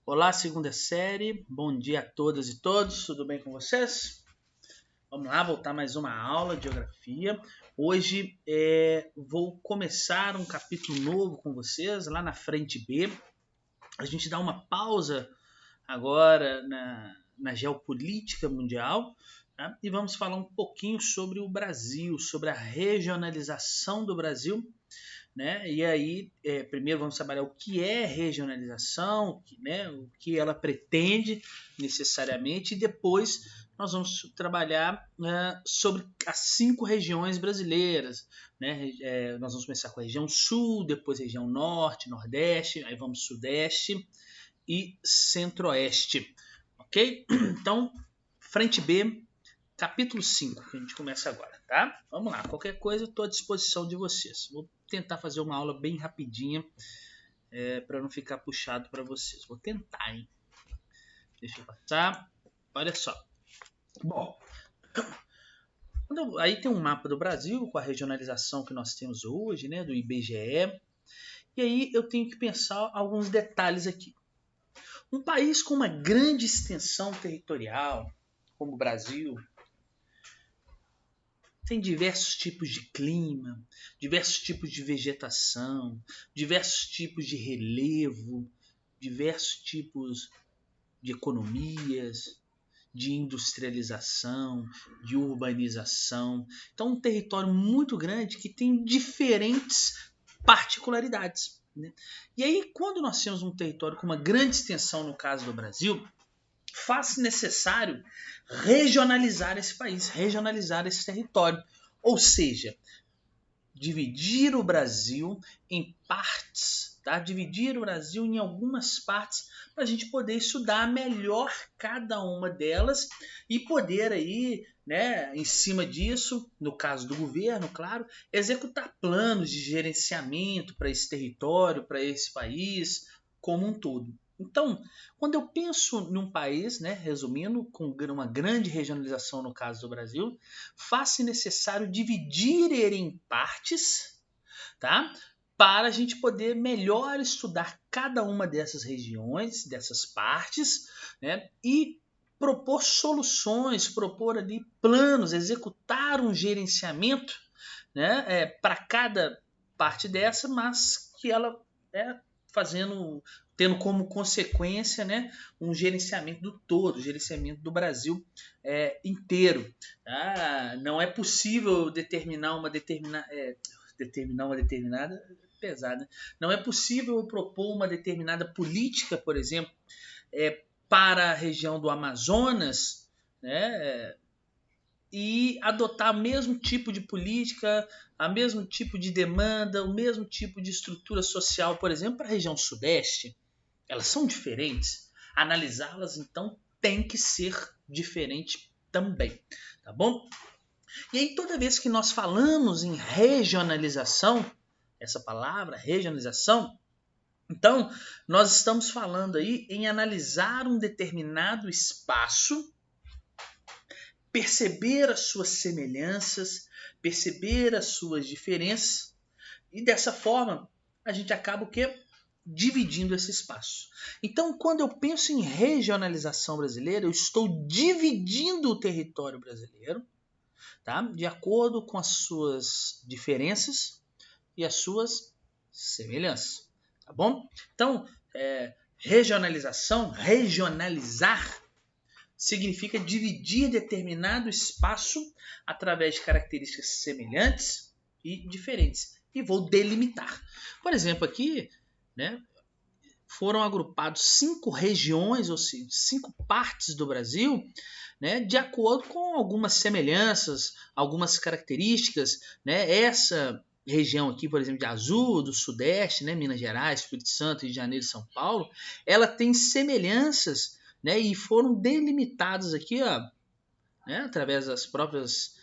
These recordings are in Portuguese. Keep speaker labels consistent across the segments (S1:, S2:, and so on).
S1: Olá, segunda série. Bom dia a todas e todos. Tudo bem com vocês? Vamos lá, voltar mais uma aula de geografia. Hoje vou começar um capítulo novo com vocês, lá na frente B. A gente dá uma pausa agora na geopolítica mundial, tá? E vamos falar um pouquinho sobre o Brasil, sobre a regionalização do Brasil, né? E aí, primeiro vamos trabalhar o que é regionalização, né? O que ela pretende necessariamente, e depois nós vamos trabalhar sobre as 5 regiões brasileiras, né? Nós vamos começar com a região sul, depois a região norte, nordeste, aí vamos sudeste e centro-oeste, ok? Então, frente B, capítulo 5, que a gente começa agora, tá? Vamos lá, qualquer coisa eu estou à disposição de vocês. Vou tentar fazer uma aula bem rapidinha para não ficar puxado para vocês. Vou tentar, hein? Deixa eu passar. Olha só. Bom, aí tem um mapa do Brasil com a regionalização que nós temos hoje, né, do IBGE. E aí eu tenho que pensar alguns detalhes aqui. Um país com uma grande extensão territorial, como o Brasil, tem diversos tipos de clima, diversos tipos de vegetação, diversos tipos de relevo, diversos tipos de economias, de industrialização, de urbanização. Então, um território muito grande que tem diferentes particularidades, né? E aí, quando nós temos um território com uma grande extensão, no caso do Brasil, faz necessário regionalizar esse país, regionalizar esse território. Ou seja, dividir o Brasil em partes, tá? Dividir o Brasil em algumas partes para a gente poder estudar melhor cada uma delas e poder aí, né, em cima disso, no caso do governo, claro, executar planos de gerenciamento para esse território, para esse país como um todo. Então, quando eu penso num país, né, resumindo, com uma grande regionalização no caso do Brasil, faz-se necessário dividir ele em partes, tá? Para a gente poder melhor estudar cada uma dessas regiões, dessas partes, né? E propor soluções, propor ali planos, executar um gerenciamento, né? Para cada parte dessa, mas que ela é tendo como consequência, né, um gerenciamento do todo, gerenciamento do Brasil inteiro. Tá? Não é possível determinar uma determinada pesada. Não é possível propor uma determinada política, por exemplo, para a região do Amazonas, né, e adotar o mesmo tipo de política, o mesmo tipo de demanda, o mesmo tipo de estrutura social, por exemplo, para a região sudeste. Elas são diferentes. Analisá-las, então, tem que ser diferente também, tá bom? E aí, toda vez que nós falamos em regionalização, essa palavra, regionalização, então, nós estamos falando aí em analisar um determinado espaço, perceber as suas semelhanças, perceber as suas diferenças, e dessa forma a gente acaba o quê? Dividindo esse espaço. Então, quando eu penso em regionalização brasileira, eu estou dividindo o território brasileiro, tá? De acordo com as suas diferenças e as suas semelhanças, tá bom? Então, regionalizar, significa dividir determinado espaço através de características semelhantes e diferentes. E vou delimitar. Por exemplo, aqui, né, foram agrupados 5 regiões, ou seja, 5 partes do Brasil, né, de acordo com algumas semelhanças, algumas características. Né? Essa região aqui, por exemplo, de azul, do sudeste, né, Minas Gerais, Espírito Santo, Rio de Janeiro e São Paulo, ela tem semelhanças, né, e foram delimitadas aqui, ó, né, através dos próprios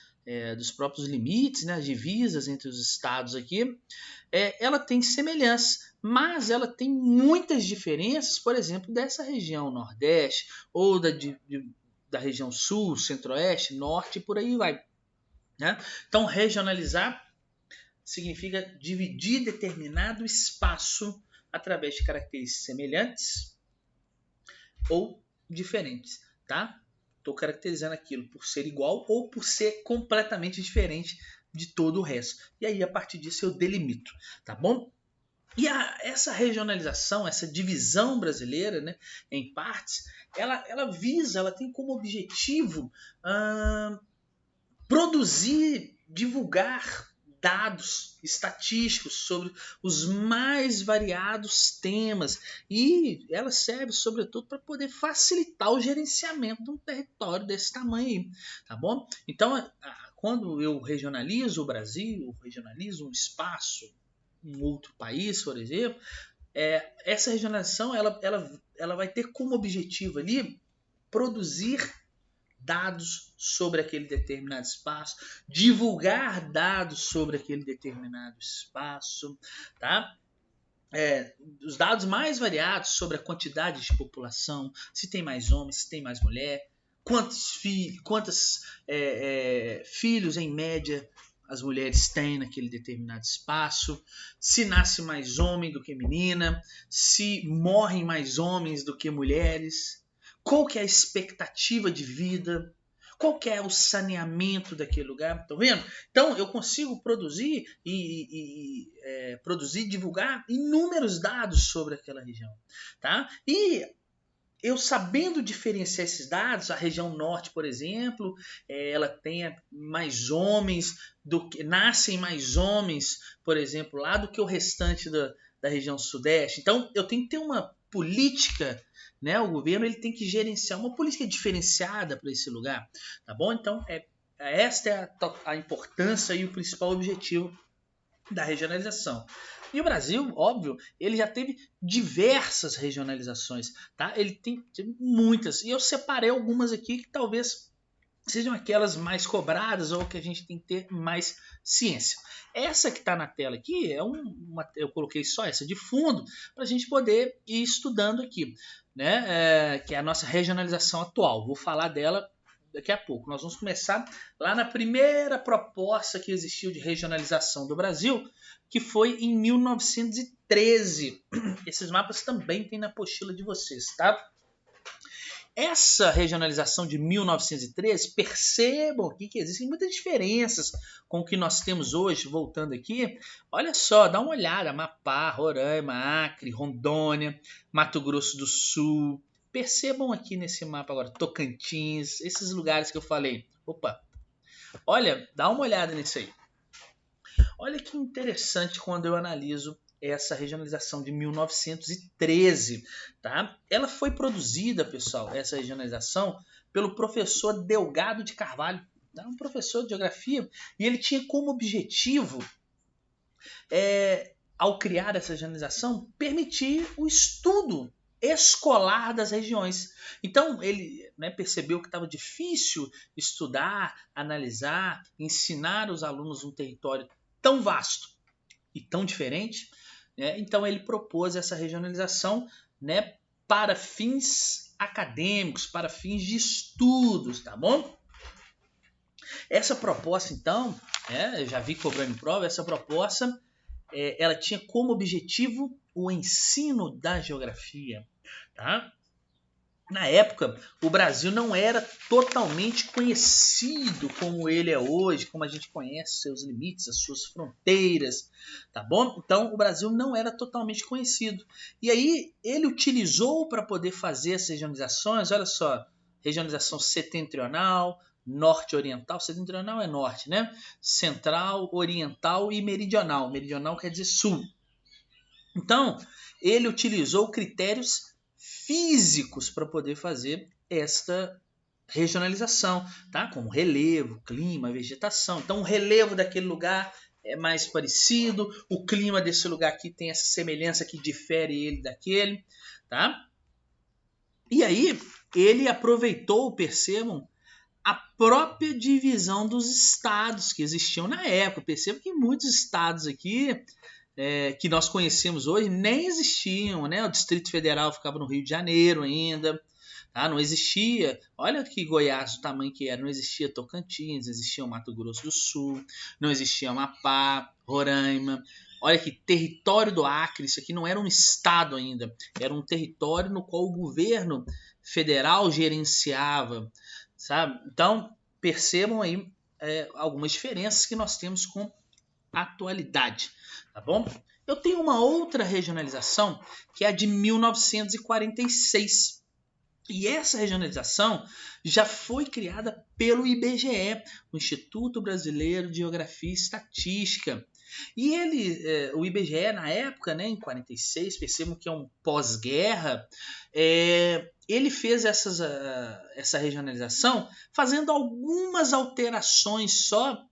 S1: limites, né, as divisas entre os estados aqui. Ela tem semelhanças, mas ela tem muitas diferenças, por exemplo, dessa região nordeste, ou da região sul, centro-oeste, norte, e por aí vai. Né? Então, regionalizar significa dividir determinado espaço através de características semelhantes ou diferentes, tá? Estou caracterizando aquilo por ser igual ou por ser completamente diferente de todo o resto. E aí, a partir disso, eu delimito, tá bom? E essa regionalização, essa divisão brasileira, né, em partes, ela tem como objetivo produzir, divulgar dados estatísticos sobre os mais variados temas, e ela serve sobretudo para poder facilitar o gerenciamento de um território desse tamanho aí, tá bom? Então, quando eu regionalizo o Brasil, regionalizo um espaço, um outro país, por exemplo, essa regionalização ela vai ter como objetivo ali produzir dados sobre aquele determinado espaço, divulgar dados sobre aquele determinado espaço, tá? Os dados mais variados sobre a quantidade de população, se tem mais homens, se tem mais mulher, quantos filhos em média as mulheres têm naquele determinado espaço, se nasce mais homem do que menina, se morrem mais homens do que mulheres, qual que é a expectativa de vida, qual que é o saneamento daquele lugar, estão vendo? Então eu consigo produzir divulgar inúmeros dados sobre aquela região, tá? E eu sabendo diferenciar esses dados, a região norte, por exemplo, ela tem mais homens, nascem mais homens, por exemplo, lá do que o restante da região sudeste. Então, eu tenho que ter uma política, né? O governo ele tem que gerenciar uma política diferenciada para esse lugar, tá bom? Então, esta é a importância e o principal objetivo da regionalização. E o Brasil, óbvio, ele já teve diversas regionalizações, tá? Ele tem muitas, e eu separei algumas aqui que talvez sejam aquelas mais cobradas ou que a gente tem que ter mais ciência. Essa que está na tela aqui eu coloquei só essa de fundo para a gente poder ir estudando aqui, né? Que é a nossa regionalização atual. Vou falar dela daqui a pouco. Nós vamos começar lá na primeira proposta que existiu de regionalização do Brasil, que foi em 1913. Esses mapas também tem na apostila de vocês, tá? Essa regionalização de 1913, percebam aqui que existem muitas diferenças com o que nós temos hoje, voltando aqui. Olha só, dá uma olhada, Amapá, Roraima, Acre, Rondônia, Mato Grosso do Sul. Percebam aqui nesse mapa agora, Tocantins, esses lugares que eu falei. Opa, olha, dá uma olhada nisso aí. Olha que interessante quando eu analiso essa regionalização de 1913, tá? Ela foi produzida, pessoal, essa regionalização, pelo professor Delgado de Carvalho, tá? Um professor de geografia, e ele tinha como objetivo, ao criar essa regionalização, permitir o estudo escolar das regiões. Então ele percebeu que estava difícil estudar, analisar, ensinar os alunos um território tão vasto e tão diferente, né? Então ele propôs essa regionalização, né, para fins acadêmicos, para fins de estudos, tá bom? Essa proposta, então, eu já vi cobrando em prova, essa proposta ela tinha como objetivo o ensino da geografia, tá? Na época, o Brasil não era totalmente conhecido como ele é hoje, como a gente conhece seus limites, as suas fronteiras, tá bom? Então, o Brasil não era totalmente conhecido. E aí, ele utilizou para poder fazer essas regionalizações, olha só, regionalização setentrional, norte-oriental, setentrional é norte, né? Central, oriental e meridional. Meridional quer dizer sul. Então, ele utilizou critérios físicos para poder fazer esta regionalização, tá? Como relevo, clima, vegetação. Então, o relevo daquele lugar é mais parecido, o clima desse lugar aqui tem essa semelhança que difere ele daquele, tá? E aí, ele aproveitou, percebam, a própria divisão dos estados que existiam na época. Percebam que muitos estados aqui que nós conhecemos hoje nem existiam, né? O Distrito Federal ficava no Rio de Janeiro ainda, tá? Não existia, olha que Goiás, o tamanho que era, não existia Tocantins, não existia o Mato Grosso do Sul, não existia Amapá, Roraima, Olha aqui, território do Acre, isso aqui não era um estado ainda, era um território no qual o governo federal gerenciava, sabe? Então, percebam aí algumas diferenças que nós temos com a atualidade, tá bom? Eu tenho uma outra regionalização, que é a de 1946. E essa regionalização já foi criada pelo IBGE, o Instituto Brasileiro de Geografia e Estatística. E o IBGE na época, né, em 46, percebam que é um pós-guerra, ele fez essa regionalização fazendo algumas alterações só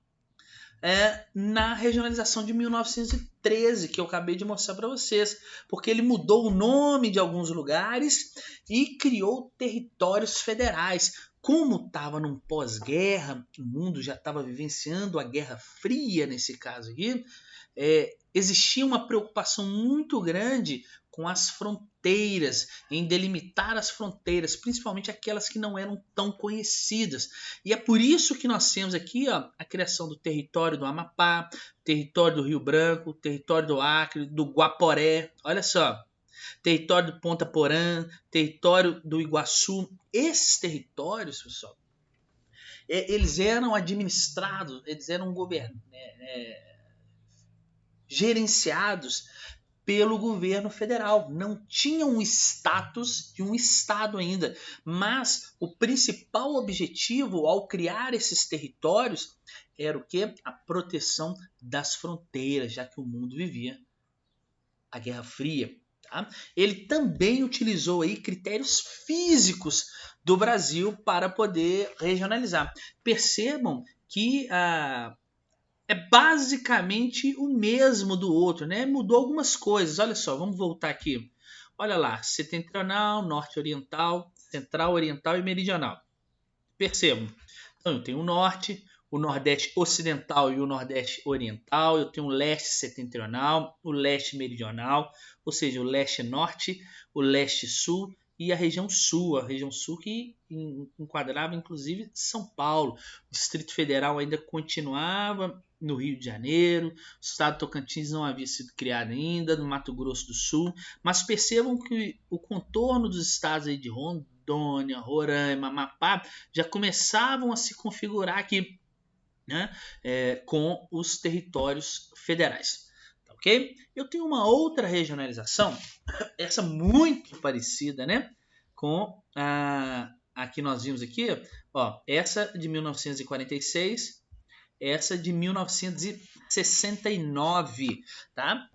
S1: na regionalização de 1913, que eu acabei de mostrar para vocês, porque ele mudou o nome de alguns lugares e criou territórios federais. Como estava num pós-guerra, o mundo já estava vivenciando a Guerra Fria nesse caso aqui, existia uma preocupação muito grande com as fronteiras, em delimitar as fronteiras, principalmente aquelas que não eram tão conhecidas. E é por isso que nós temos aqui a criação do território do Amapá, território do Rio Branco, território do Acre, do Guaporé, olha só, território do Ponta Porã, território do Iguaçu. Esses territórios, pessoal, eles eram administrados, eles eram gerenciados pelo governo federal. Não tinham um status de um estado ainda, mas o principal objetivo ao criar esses territórios era o quê? A proteção das fronteiras, já que o mundo vivia a Guerra Fria. Tá? Ele também utilizou aí critérios físicos do Brasil para poder regionalizar. Percebam que é basicamente o mesmo do outro, né? Mudou algumas coisas. Olha só, vamos voltar aqui. Olha lá, setentrional, norte-oriental, central, oriental e meridional. Percebam. Então, eu tenho o norte, o nordeste ocidental e o nordeste oriental. Eu tenho o leste setentrional, o leste meridional, ou seja, o leste norte, o leste sul e a região sul que enquadrava inclusive São Paulo. O Distrito Federal ainda continuava no Rio de Janeiro, o estado de Tocantins não havia sido criado ainda, no Mato Grosso do Sul, mas percebam que o contorno dos estados aí de Rondônia, Roraima, Amapá já começavam a se configurar aqui, né, com os territórios federais. Tá, ok? Eu tenho uma outra regionalização, essa muito parecida, né, com a que nós vimos aqui, ó, essa de 1946, essa de 1969, tá?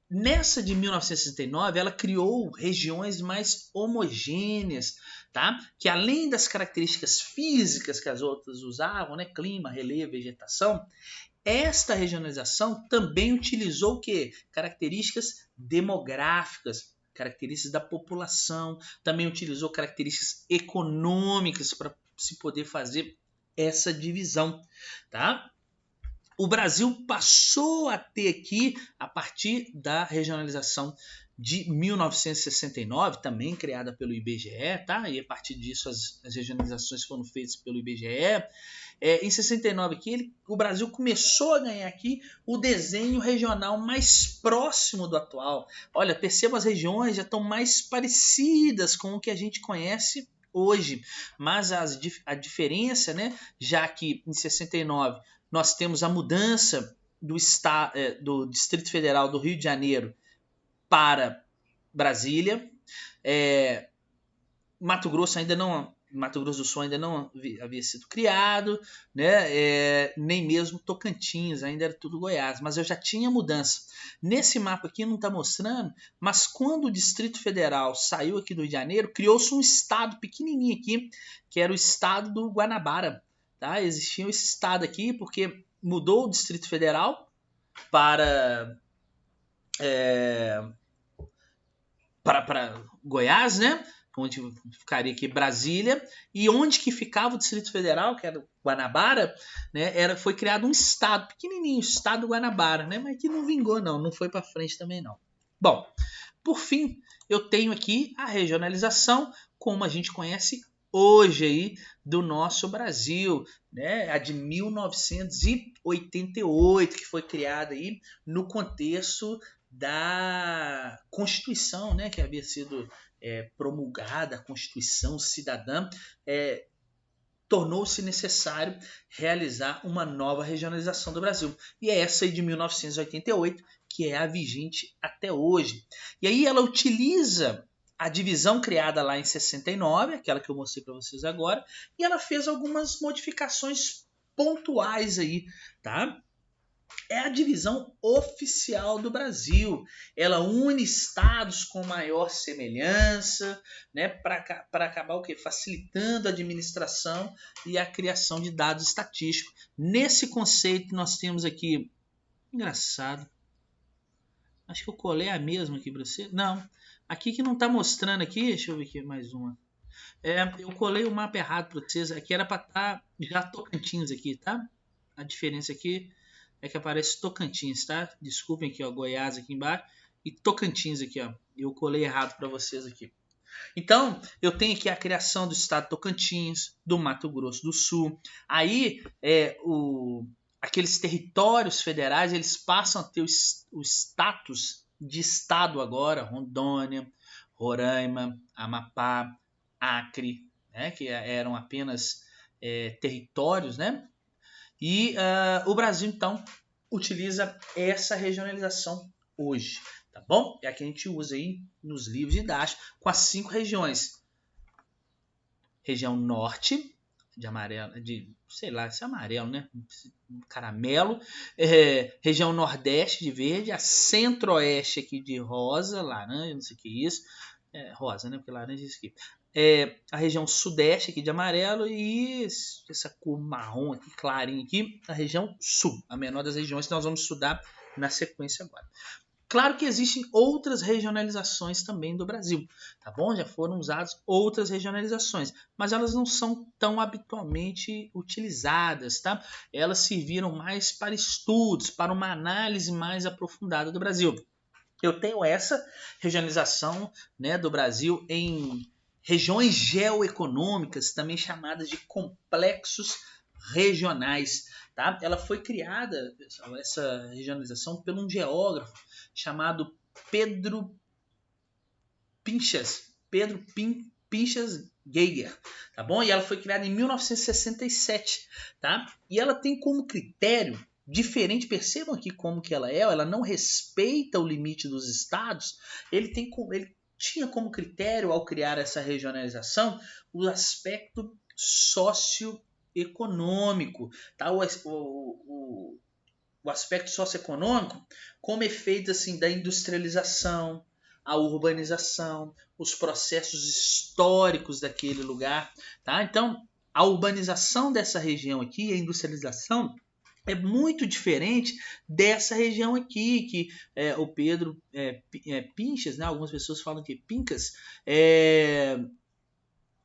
S1: Nessa de 1969, ela criou regiões mais homogêneas, tá? Que além das características físicas que as outras usavam, né? Clima, relevo, vegetação, esta regionalização também utilizou o quê? Características demográficas, características da população, também utilizou características econômicas para se poder fazer essa divisão, tá? O Brasil passou a ter aqui, a partir da regionalização de 1969, também criada pelo IBGE, tá? E a partir disso as regionalizações foram feitas pelo IBGE. Em 69 aqui, o Brasil começou a ganhar aqui o desenho regional mais próximo do atual. Olha, perceba, as regiões já estão mais parecidas com o que a gente conhece hoje, mas a diferença, né, já que em 69 nós temos a mudança do Distrito Federal do Rio de Janeiro para Brasília, Mato Grosso do Sul ainda não havia sido criado, né? Nem mesmo Tocantins, ainda era tudo Goiás, mas eu já tinha mudança. Nesse mapa aqui não está mostrando, mas quando o Distrito Federal saiu aqui do Rio de Janeiro, criou-se um estado pequenininho aqui, que era o estado do Guanabara. Tá? Existia esse estado aqui porque mudou o Distrito Federal para Goiás, né? Onde ficaria aqui Brasília, e onde que ficava o Distrito Federal, que era o Guanabara, né? Foi criado um estado pequenininho, o estado do Guanabara, né? Mas que não vingou não foi para frente também não. Bom, por fim, eu tenho aqui a regionalização como a gente conhece hoje aí do nosso Brasil, né? A de 1988, que foi criada aí no contexto da Constituição, né? Que havia sido promulgada, a Constituição Cidadã, tornou-se necessário realizar uma nova regionalização do Brasil. E é essa aí de 1988, que é a vigente até hoje. E aí ela utiliza a divisão criada lá em 69, aquela que eu mostrei para vocês agora, e ela fez algumas modificações pontuais aí, tá? É a divisão oficial do Brasil. Ela une estados com maior semelhança, né, para acabar o quê? Facilitando a administração e a criação de dados estatísticos. Nesse conceito, nós temos aqui. Engraçado. Acho que eu colei a mesma aqui para você. Não. Aqui que não está mostrando aqui. Deixa eu ver aqui mais uma. Eu colei o mapa errado para vocês. Aqui era para estar já Tocantins aqui, tá? A diferença aqui é que aparece Tocantins, tá? Desculpem aqui, ó, Goiás aqui embaixo e Tocantins aqui, ó. Eu colei errado para vocês aqui. Então, eu tenho aqui a criação do estado de Tocantins, do Mato Grosso do Sul. Aí, aqueles territórios federais, eles passam a ter o status de estado agora, Rondônia, Roraima, Amapá, Acre, né, que eram apenas territórios, né? E o Brasil, então, utiliza essa regionalização hoje, tá bom? É a que a gente usa aí nos livros didáticos, com as 5 regiões. Região norte, de amarelo, sei lá, esse é amarelo, né? Caramelo. Região nordeste, de verde. A centro-oeste aqui de rosa, laranja, não sei o que é isso. Rosa, né? Porque laranja é isso aqui. A região sudeste aqui de amarelo e essa cor marrom aqui, clarinha aqui, a região sul, a menor das regiões que nós vamos estudar na sequência agora. Claro que existem outras regionalizações também do Brasil, tá bom? Já foram usadas outras regionalizações, mas elas não são tão habitualmente utilizadas, tá? Elas serviram mais para estudos, para uma análise mais aprofundada do Brasil. Eu tenho essa regionalização, né, do Brasil em regiões geoeconômicas, também chamadas de complexos regionais. Tá? Ela foi criada, pessoal, essa regionalização, por um geógrafo chamado Pedro Pinchas Geiger, tá bom? E ela foi criada em 1967, tá? E ela tem como critério diferente, percebam aqui como que ela não respeita o limite dos estados, ele tinha como critério, ao criar essa regionalização, o aspecto socioeconômico, tá? O aspecto socioeconômico como efeito assim, da industrialização, a urbanização, os processos históricos daquele lugar. Tá? Então, a urbanização dessa região aqui, a industrialização, é muito diferente dessa região aqui, que o Pedro Pinchas, né? Algumas pessoas falam que Pincas,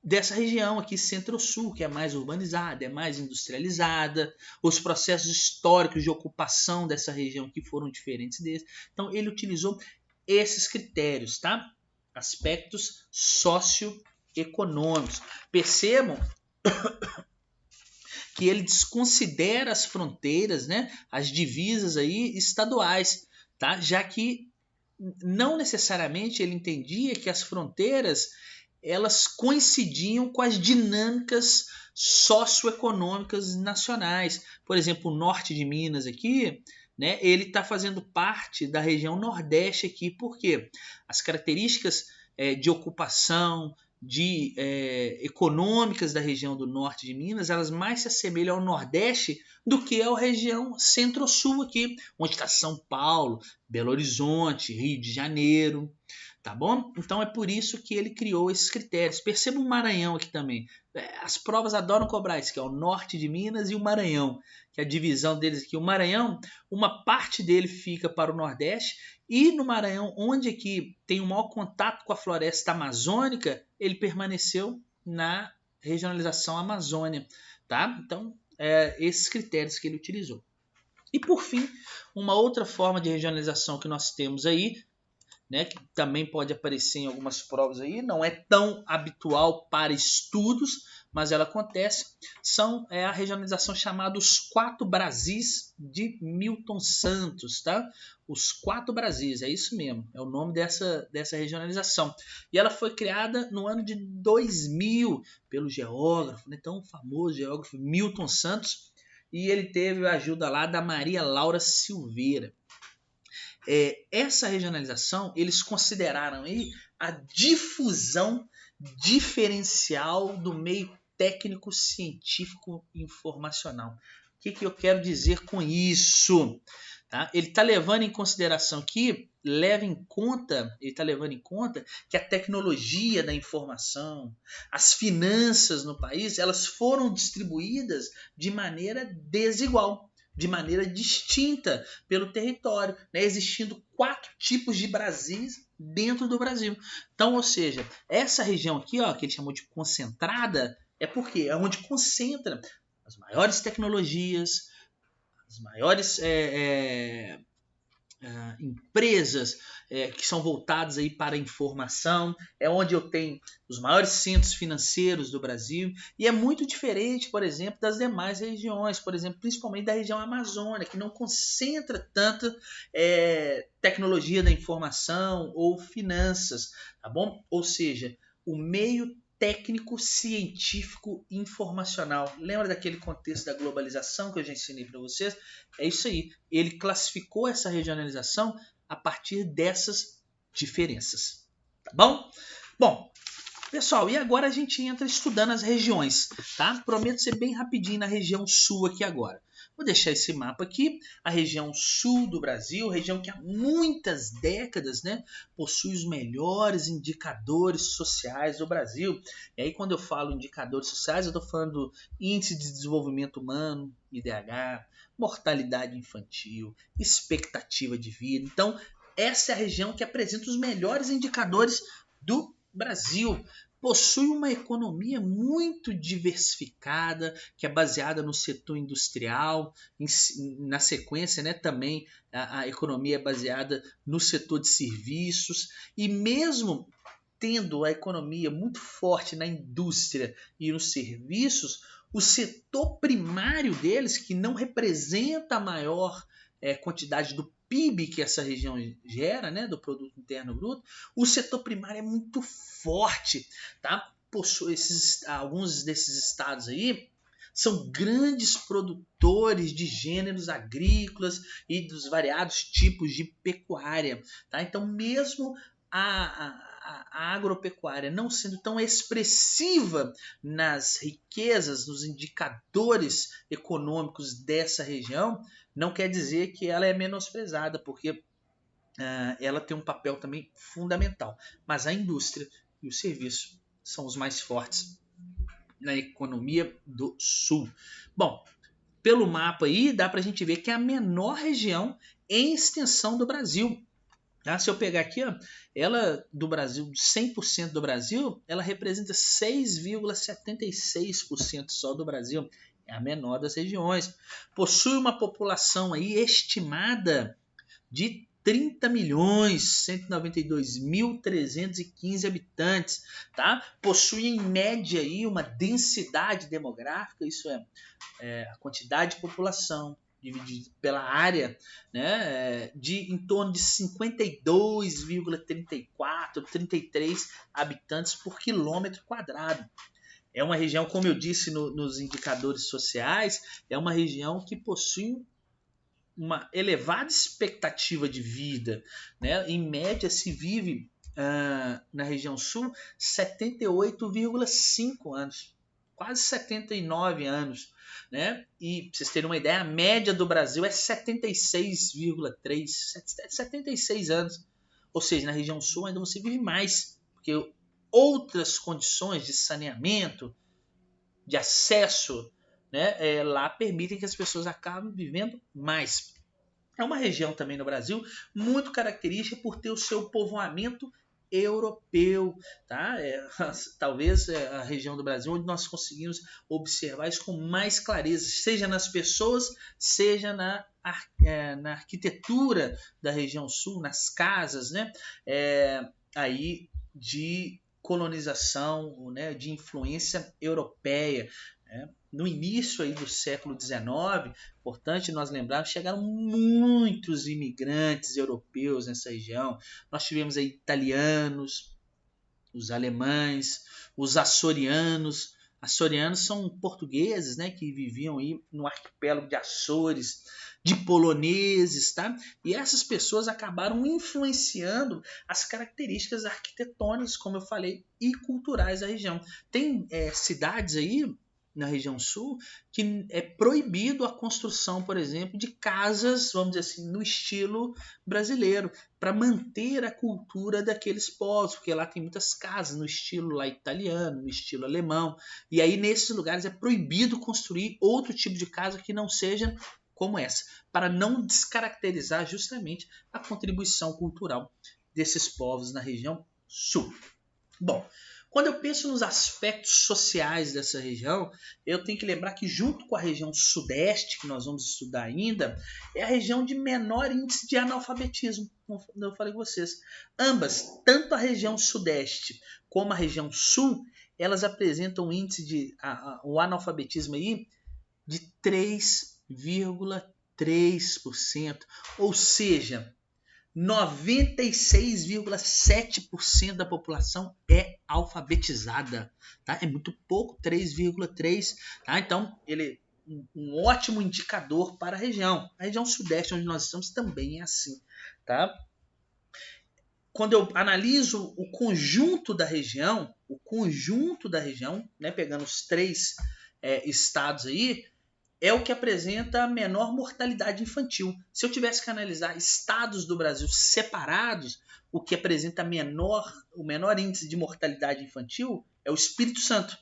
S1: dessa região aqui centro-sul, que é mais urbanizada, é mais industrializada, os processos históricos de ocupação dessa região que foram diferentes desse. Então, ele utilizou esses critérios, tá? Aspectos socioeconômicos. Percebam que ele desconsidera as fronteiras, né, as divisas aí estaduais, tá? Já que não necessariamente ele entendia que as fronteiras elas coincidiam com as dinâmicas socioeconômicas nacionais. Por exemplo, o norte de Minas aqui, né, ele está fazendo parte da região nordeste aqui, porque as características de ocupação, econômicas da região do norte de Minas, elas mais se assemelham ao Nordeste do que à região centro-sul aqui, onde está São Paulo, Belo Horizonte, Rio de Janeiro, tá bom? Então é por isso que ele criou esses critérios. Perceba o Maranhão aqui também. As provas adoram cobrar isso, que é o norte de Minas e o Maranhão, que é a divisão deles aqui. O Maranhão, uma parte dele fica para o Nordeste, e no Maranhão, onde aqui tem o maior contato com a floresta amazônica, ele permaneceu na regionalização Amazônia, tá? Então, esses critérios que ele utilizou. E por fim, uma outra forma de regionalização que nós temos aí né, que também pode aparecer em algumas provas aí, não é tão habitual para estudos, mas ela acontece, é a regionalização chamada Os Quatro Brasis de Milton Santos, tá? Os Quatro Brasis, é isso mesmo, é o nome dessa regionalização. E ela foi criada no ano de 2000 pelo geógrafo, né, tão famoso geógrafo Milton Santos, e ele teve a ajuda lá da Maria Laura Silveira. Essa regionalização, eles consideraram aí a difusão diferencial do meio técnico, científico e informacional. O que eu quero dizer com isso? Tá? Ele está levando em consideração que ele está levando em conta que a tecnologia da informação, as finanças no país, elas foram distribuídas de maneira desigual, de maneira distinta pelo território, né? Existindo 4 tipos de Brasis dentro do Brasil. Então, ou seja, essa região aqui, ó, que ele chamou de concentrada, é porque é onde concentra as maiores tecnologias, as maiores empresas que são voltadas aí para a informação, é onde eu tenho os maiores centros financeiros do Brasil, e é muito diferente, por exemplo, das demais regiões, por exemplo, principalmente da região amazônica, que não concentra tanta tecnologia da informação ou finanças, tá bom? Ou seja, o meio técnico, científico e informacional. Lembra daquele contexto da globalização que eu já ensinei para vocês? É isso aí. Ele classificou essa regionalização a partir dessas diferenças. Tá bom? Bom, pessoal, e agora a gente entra estudando as regiões, tá? Prometo ser bem rapidinho na região sul aqui agora. Vou deixar esse mapa aqui, a região sul do Brasil, região que há muitas décadas, né, possui os melhores indicadores sociais do Brasil. E aí quando eu falo indicadores sociais, eu estou falando do Índice de Desenvolvimento Humano, IDH, mortalidade infantil, expectativa de vida. Então, essa é a região que apresenta os melhores indicadores do Brasil. Possui uma economia muito diversificada, que é baseada no setor industrial, na sequência, né, também a economia é baseada no setor de serviços, e mesmo tendo a economia muito forte na indústria e nos serviços, o setor primário deles, que não representa a maior quantidade do PIB que essa região gera, né, do Produto Interno Bruto, o setor primário é muito forte, tá? Possui alguns desses estados aí são grandes produtores de gêneros agrícolas e dos variados tipos de pecuária, tá? Então, mesmo a agropecuária não sendo tão expressiva nas riquezas, nos indicadores econômicos dessa região, não quer dizer que ela é menosprezada, porque ela tem um papel também fundamental. Mas a indústria e o serviço são os mais fortes na economia do Sul. Bom, pelo mapa aí dá para a gente ver que é a menor região em extensão do Brasil. Tá? Se eu pegar aqui, ó, ela do Brasil, 100% do Brasil, ela representa 6,76% só do Brasil. É a menor das regiões. Possui uma população aí estimada de 30.192.315 habitantes, tá? Possui em média aí uma densidade demográfica, isso é a quantidade de população dividido pela área, né, de em torno de 52,34, 33 habitantes por quilômetro quadrado. É uma região, como eu disse nos indicadores sociais, é uma região que possui uma elevada expectativa de vida, né? Em média se vive na região sul 78,5 anos, quase 79 anos, né? E para vocês terem uma ideia, a média do Brasil é 76,3, 76 anos. Ou seja, na região sul ainda você vive mais, porque outras condições de saneamento, de acesso, né, lá permitem que as pessoas acabem vivendo mais. É uma região também no Brasil muito característica por ter o seu povoamento europeu, tá? Talvez a região do Brasil onde nós conseguimos observar isso com mais clareza, seja nas pessoas, seja na na arquitetura da região sul, nas casas, né, aí de colonização, né, de influência europeia, né. No início aí do século XIX, importante nós lembrarmos, chegaram muitos imigrantes europeus nessa região. Nós tivemos aí italianos, os alemães, os açorianos. Açorianos são portugueses, né, que viviam aí no arquipélago de Açores, de poloneses, tá? E essas pessoas acabaram influenciando as características arquitetônicas, como eu falei, e culturais da região. Tem cidades aí na região sul que é proibido a construção, por exemplo, de casas, vamos dizer assim, no estilo brasileiro, para manter a cultura daqueles povos, porque lá tem muitas casas no estilo lá italiano, no estilo alemão, e aí nesses lugares é proibido construir outro tipo de casa que não seja como essa, para não descaracterizar justamente a contribuição cultural desses povos na região sul. Bom, quando eu penso nos aspectos sociais dessa região, eu tenho que lembrar que junto com a região sudeste, que nós vamos estudar ainda, é a região de menor índice de analfabetismo, como eu falei com vocês. Ambas, tanto a região sudeste como a região sul, elas apresentam um índice de o analfabetismo aí de 3,3%, ou seja, 96,7% da população é alfabetizada, tá? É muito pouco, 3,3%, tá? Então, ele é um ótimo indicador para a região. A região sudeste, onde nós estamos, também é assim, tá? Quando eu analiso o conjunto da região, né, pegando os três estados aí, é o que apresenta a menor mortalidade infantil. Se eu tivesse que analisar estados do Brasil separados, o que apresenta o menor índice de mortalidade infantil é o Espírito Santo.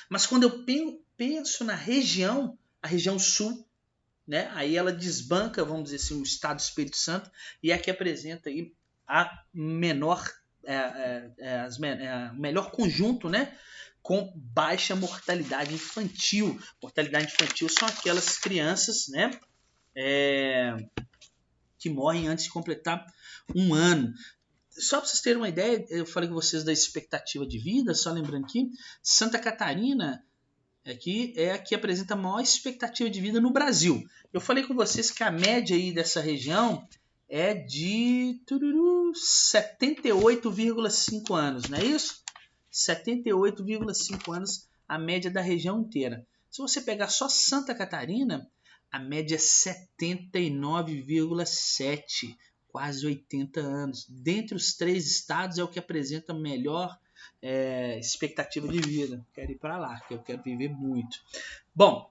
S1: Mas quando eu penso na região, a região sul, né, aí ela desbanca, vamos dizer assim, o estado do Espírito Santo, e é que apresenta aí o melhor conjunto, né, com baixa mortalidade infantil. Mortalidade infantil são aquelas crianças, né, que morrem antes de completar 1 ano. Só para vocês terem uma ideia, eu falei com vocês da expectativa de vida, só lembrando aqui, Santa Catarina aqui é a que apresenta a maior expectativa de vida no Brasil. Eu falei com vocês que a média aí dessa região é de 78,5 anos, não é isso? 78,5 anos a média da região inteira. Se você pegar só Santa Catarina, a média é 79,7, quase 80 anos. Dentre os 3 estados é o que apresenta melhor expectativa de vida. Quero ir para lá, que eu quero viver muito. Bom,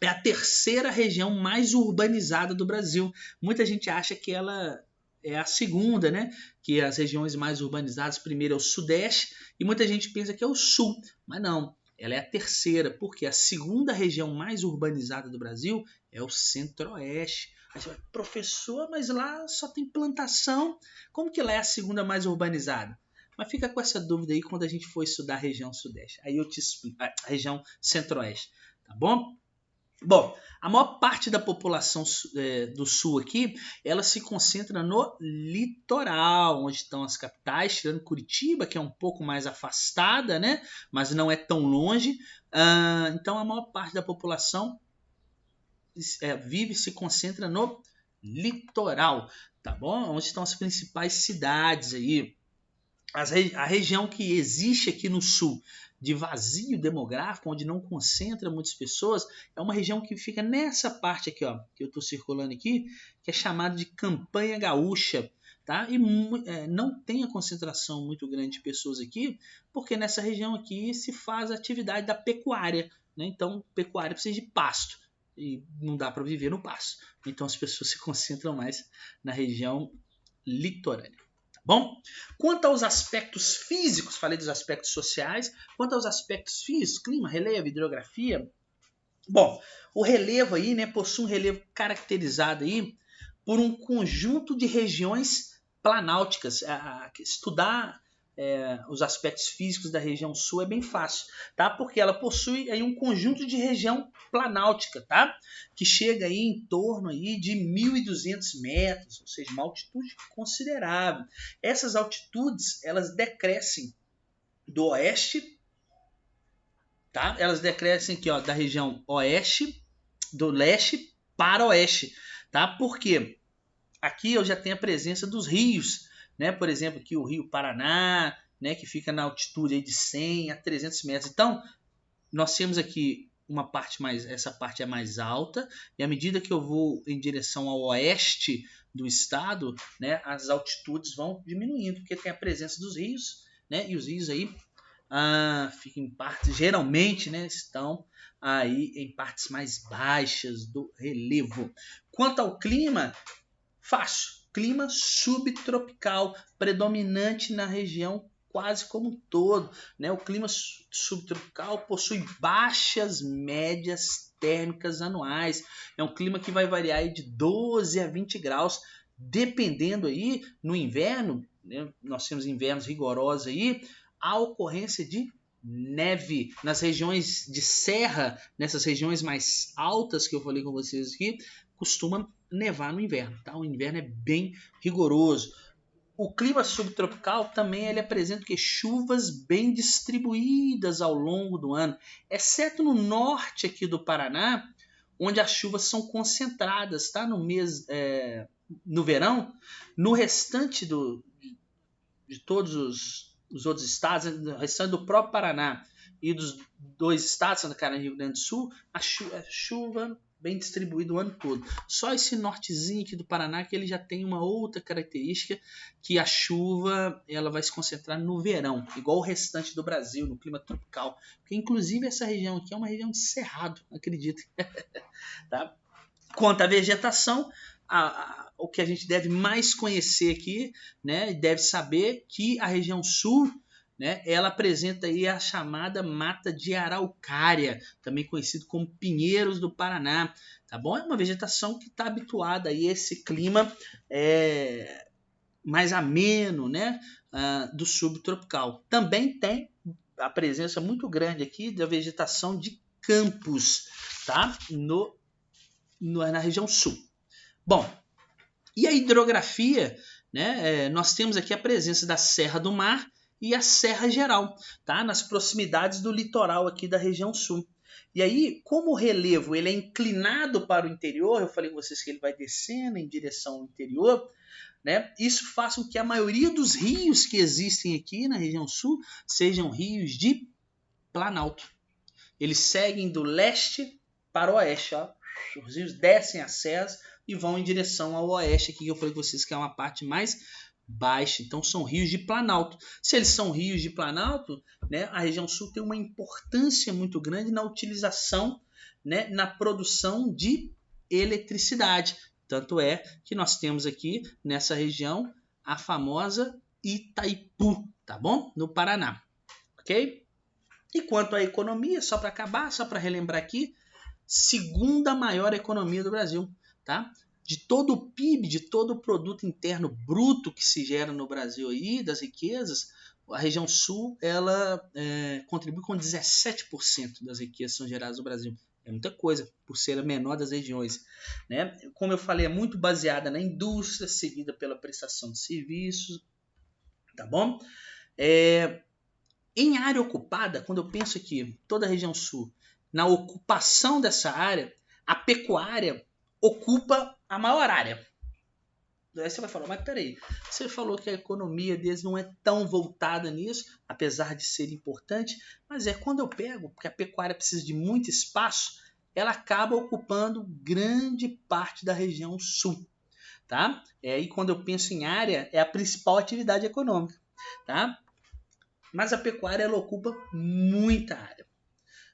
S1: é a terceira região mais urbanizada do Brasil. Muita gente acha que ela é a segunda, né? Que as regiões mais urbanizadas, primeiro é o Sudeste, e muita gente pensa que é o Sul, mas não, ela é a terceira, porque a segunda região mais urbanizada do Brasil é o Centro-Oeste. Aí você vai, professor, mas lá só tem plantação, como que lá é a segunda mais urbanizada? Mas fica com essa dúvida aí quando a gente for estudar a região Sudeste, aí eu te explico, a região Centro-Oeste, tá bom? Bom, a maior parte da população do sul aqui, ela se concentra no litoral, onde estão as capitais, tirando Curitiba, que é um pouco mais afastada, né? Mas não é tão longe. Então, a maior parte da população vive e se concentra no litoral, tá bom? Onde estão as principais cidades aí. A região que existe aqui no sul, de vazio demográfico, onde não concentra muitas pessoas, é uma região que fica nessa parte aqui, ó, que eu estou circulando aqui, que é chamada de Campanha Gaúcha, tá? E não tem a concentração muito grande de pessoas aqui, porque nessa região aqui se faz a atividade da pecuária, né? Então, pecuária precisa de pasto, e não dá para viver no pasto. Então, as pessoas se concentram mais na região litorânea. Bom, quanto aos aspectos físicos, falei dos aspectos sociais, quanto aos aspectos físicos, clima, relevo, hidrografia, bom, o relevo aí, né, possui um relevo caracterizado aí por um conjunto de regiões planálticas. Estudar os aspectos físicos da região sul é bem fácil, tá? Porque ela possui aí um conjunto de região planáltica, tá? Que chega aí em torno aí de 1.200 metros, ou seja, uma altitude considerável. Essas altitudes, elas decrescem do oeste, tá? Elas decrescem aqui, ó, da região oeste, do leste para oeste, tá? Por quê? Aqui eu já tenho a presença dos rios, né? Por exemplo, aqui o Rio Paraná, né? Que fica na altitude aí de 100 a 300 metros. Então, nós temos aqui uma parte mais, essa parte é mais alta, e à medida que eu vou em direção ao oeste do estado, né? As altitudes vão diminuindo, porque tem a presença dos rios, né? E os rios aí ficam em partes, geralmente, né? Estão aí em partes mais baixas do relevo. Quanto ao clima, fácil. Clima subtropical, predominante na região quase como um todo, né? O clima subtropical possui baixas médias térmicas anuais. É um clima que vai variar aí de 12 a 20 graus, dependendo aí no inverno, né? Nós temos invernos rigorosos aí, a ocorrência de neve nas regiões de serra, nessas regiões mais altas que eu falei com vocês aqui, costuma nevar no inverno, tá? O inverno é bem rigoroso. O clima subtropical também ele apresenta que chuvas bem distribuídas ao longo do ano, exceto no norte aqui do Paraná, onde as chuvas são concentradas, tá? No verão, no restante de todos os outros estados, no restante do próprio Paraná e dos dois estados, Santa Catarina e Rio Grande do Sul, a chuva bem distribuído o ano todo. Só esse nortezinho aqui do Paraná que ele já tem uma outra característica, que a chuva ela vai se concentrar no verão, igual o restante do Brasil, no clima tropical. Porque inclusive essa região aqui é uma região de cerrado, acredito. Tá? Quanto à vegetação, o que a gente deve mais conhecer aqui, né, deve saber que a região sul, né, ela apresenta aí a chamada mata de araucária, também conhecido como pinheiros do Paraná, tá bom? É uma vegetação que está habituada a esse clima mais ameno, né, do subtropical. Também tem a presença muito grande aqui da vegetação de campos, tá? Na região sul. Bom, e a hidrografia, né? Nós temos aqui a presença da Serra do Mar e a Serra Geral, tá? Nas proximidades do litoral aqui da região sul. E aí, como o relevo ele é inclinado para o interior, eu falei com vocês que ele vai descendo em direção ao interior, né? Isso faz com que a maioria dos rios que existem aqui na região sul sejam rios de planalto. Eles seguem do leste para o oeste, ó. Os rios descem as serras e vão em direção ao oeste, aqui que eu falei com vocês que é uma parte mais baixa. Então são rios de planalto. Se eles são rios de planalto, né, a região sul tem uma importância muito grande na utilização, né, na produção de eletricidade. Tanto é que nós temos aqui nessa região a famosa Itaipu, tá bom? No Paraná, ok? E quanto à economia, só para acabar, só para relembrar aqui, segunda maior economia do Brasil, tá? De todo o PIB, de todo o produto interno bruto que se gera no Brasil aí, das riquezas, a região sul ela contribui com 17% das riquezas que são geradas no Brasil. É muita coisa, por ser a menor das regiões, né? Como eu falei, é muito baseada na indústria, seguida pela prestação de serviços, tá bom? Em área ocupada, quando eu penso aqui, toda a região sul, na ocupação dessa área, a pecuária ocupa a maior área. Aí você vai falar, mas peraí, você falou que a economia deles não é tão voltada nisso, apesar de ser importante, mas quando eu pego, porque a pecuária precisa de muito espaço, ela acaba ocupando grande parte da região sul. Tá? E quando eu penso em área, é a principal atividade econômica. Tá? Mas a pecuária ela ocupa muita área,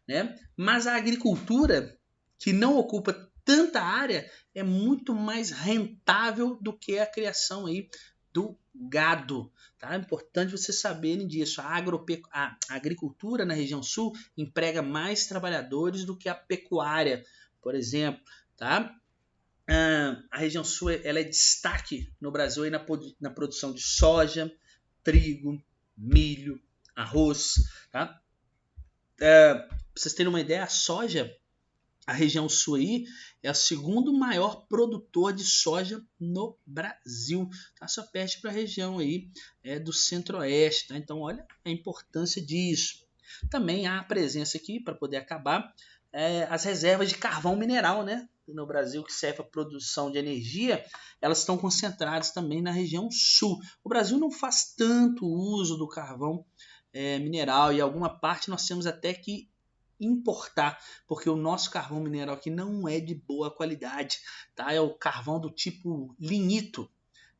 S1: né? Mas a agricultura, que não ocupa tanta área, é muito mais rentável do que a criação aí do gado. Tá? É importante vocês saberem disso. A agricultura na região sul emprega mais trabalhadores do que a pecuária, por exemplo. Tá? A região sul ela é destaque no Brasil aí na produção de soja, trigo, milho, arroz, tá? Pra vocês terem uma ideia, a soja, a região sul aí, é o segundo maior produtor de soja no Brasil, tá? Só perde para a região aí do centro-oeste, tá? Então olha a importância disso. Também há a presença aqui, para poder acabar, as reservas de carvão mineral, né? No Brasil, que serve para produção de energia, elas estão concentradas também na região sul. O Brasil não faz tanto uso do carvão mineral, e alguma parte nós temos até que importar, porque o nosso carvão mineral aqui não é de boa qualidade, tá? É o carvão do tipo lignito,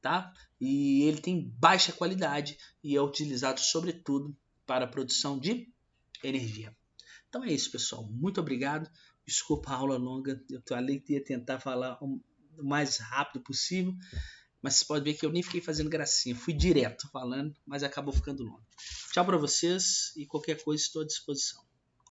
S1: tá? E ele tem baixa qualidade e é utilizado sobretudo para a produção de energia. Então é isso, pessoal. Muito obrigado. Desculpa a aula longa. Eu falei que ia tentar falar o mais rápido possível, mas você pode ver que eu nem fiquei fazendo gracinha. Fui direto falando, mas acabou ficando longo. Tchau para vocês e qualquer coisa estou à disposição.